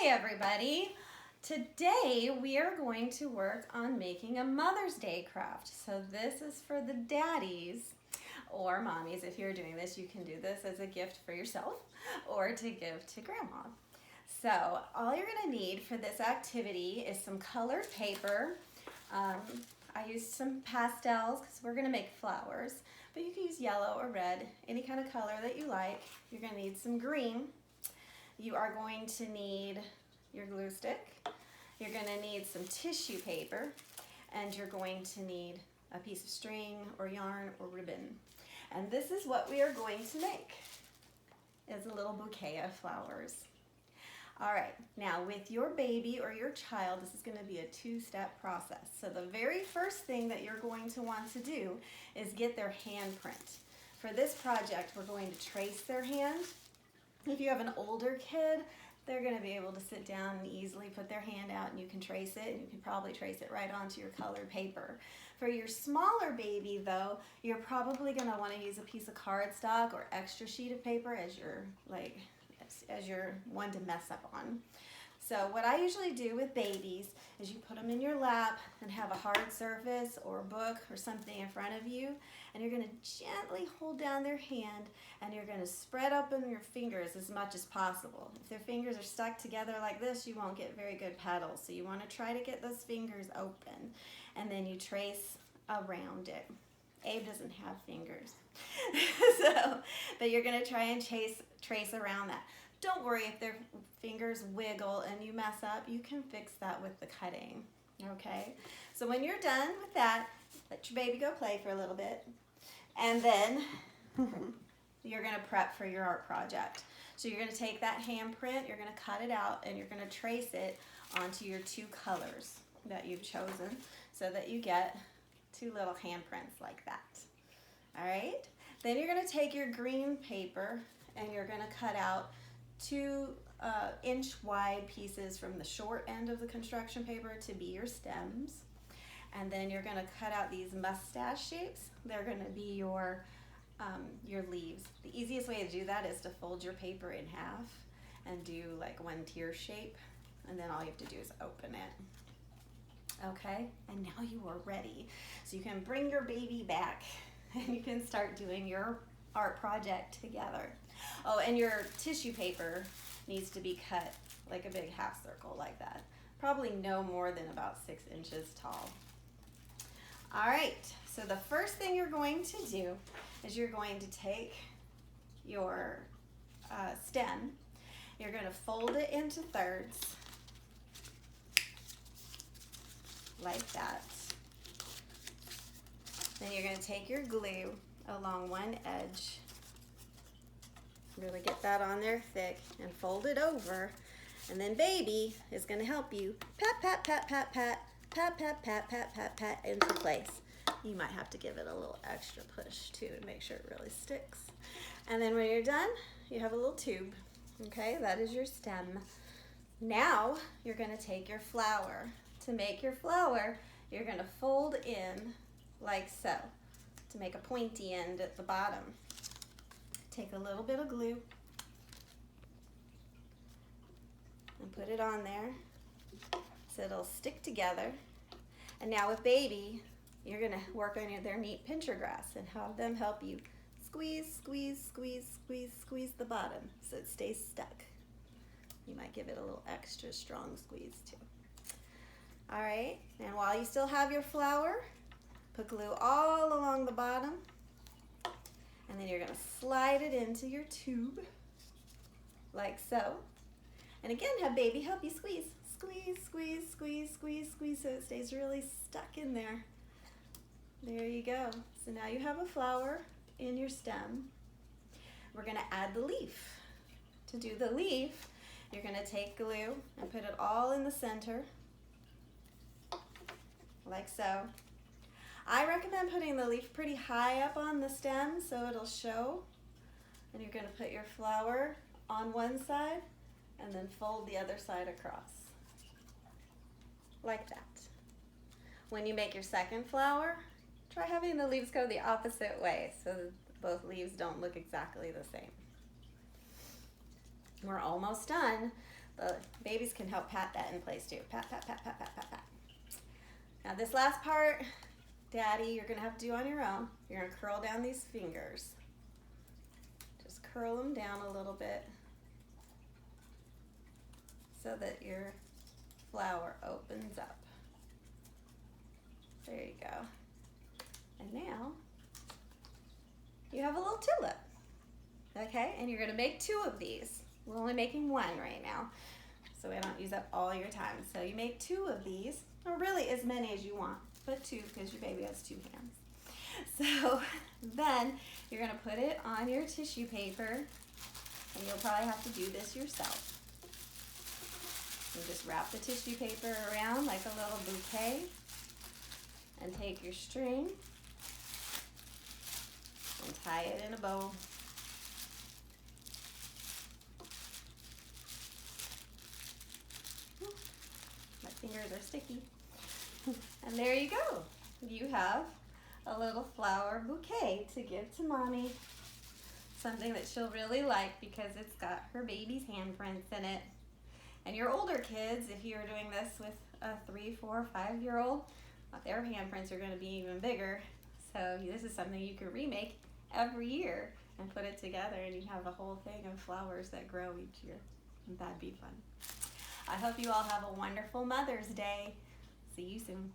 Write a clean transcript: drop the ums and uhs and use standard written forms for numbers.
everybody. Today we are going to work on making a Mother's Day craft. So this is for the daddies or mommies. If you're doing this, you can do this as a gift for yourself or to give to grandma. So all you're going to need for this activity is some colored paper. I used some pastels because we're going to make flowers, but you can use yellow or red, any kind of color that you like. You're going to need some green. You are going to need your glue stick. You're going to need some tissue paper, and you're going to need a piece of string or yarn or ribbon. And this is what we are going to make, is a little bouquet of flowers. All right, now with your baby or your child, this is going to be a two-step process. So the very first thing that you're going to want to do is get their handprint. For this project, we're going to trace their hand. If you have an older kid, they're going to be able to sit down and easily put their hand out and you can trace it, and you can probably trace it right onto your colored paper. For your smaller baby though, you're probably going to want to use a piece of cardstock or extra sheet of paper as your one to mess up on. So what I usually do with babies is you put them in your lap and have a hard surface or a book or something in front of you, and you're going to gently hold down their hand and you're going to spread open your fingers as much as possible. If their fingers are stuck together like this, you won't get very good petals. So you want to try to get those fingers open, and then you trace around it. Abe doesn't have fingers, but you're going to try and trace around that. Don't worry if their fingers wiggle and you mess up, you can fix that with the cutting, okay? So when you're done with that, let your baby go play for a little bit, and then you're gonna prep for your art project. So you're gonna take that handprint, you're gonna cut it out, and you're gonna trace it onto your two colors that you've chosen so that you get two little handprints like that, all right? Then you're gonna take your green paper and you're gonna cut out 2-inch wide pieces from the short end of the construction paper to be your stems. And then you're going to cut out these mustache shapes. They're going to be your leaves. The easiest way to do that is to fold your paper in half and do like one tier shape, and then all you have to do is open it. Okay, and now you are ready. So you can bring your baby back and you can start doing your art project together. Oh, and your tissue paper needs to be cut like a big half circle like that. Probably no more than about 6 inches tall. All right, so the first thing you're going to do is you're going to take your stem. You're going to fold it into thirds like that. Then you're going to take your glue along one edge. Really get that on there thick and fold it over, and then baby is going to help you pat, pat, pat, pat, pat, pat, pat, pat, pat, pat, pat into place. You might have to give it a little extra push too to make sure it really sticks. And then when you're done, you have a little tube. Okay, that is your stem. Now you're going to take your flower. To make your flower, you're going to fold in like so to make a pointy end at the bottom. Take a little bit of glue and put it on there so it'll stick together. And now with baby, you're gonna work on their neat pincher grass and have them help you squeeze, squeeze, squeeze, squeeze, squeeze the bottom so it stays stuck. You might give it a little extra strong squeeze too. All right, and while you still have your flower, put glue all along the bottom. And then you're going to slide it into your tube, like so. And again, have baby help you squeeze. Squeeze, squeeze, squeeze, squeeze, squeeze, so it stays really stuck in there. There you go. So now you have a flower in your stem. We're going to add the leaf. To do the leaf, you're going to take glue and put it all in the center, like so. I recommend putting the leaf pretty high up on the stem so it'll show. And you're going to put your flower on one side and then fold the other side across. Like that. When you make your second flower, try having the leaves go the opposite way so both leaves don't look exactly the same. We're almost done. The Babies can help pat that in place too. Pat, pat, pat, pat, pat, pat, pat. Now this last part, Daddy, you're gonna have to do on your own. You're gonna curl down these fingers. Just curl them down a little bit so that your flower opens up. There you go. And now you have a little tulip. Okay, and you're gonna make 2 of these. We're only making 1 right now, so we don't use up all your time. So you make 2 of these, or really as many as you want, but 2 because your baby has 2 hands. So then you're gonna put it on your tissue paper, and you'll probably have to do this yourself. You just wrap the tissue paper around like a little bouquet, and take your string and tie it in a bow. My fingers are sticky. And there you go. You have a little flower bouquet to give to Mommy. Something that she'll really like because it's got her baby's handprints in it. And your older kids, if you're doing this with a 3, 4, 5-year-old, their handprints are going to be even bigger. So this is something you can remake every year and put it together, and you have a whole thing of flowers that grow each year. And that'd be fun. I hope you all have a wonderful Mother's Day. See you soon.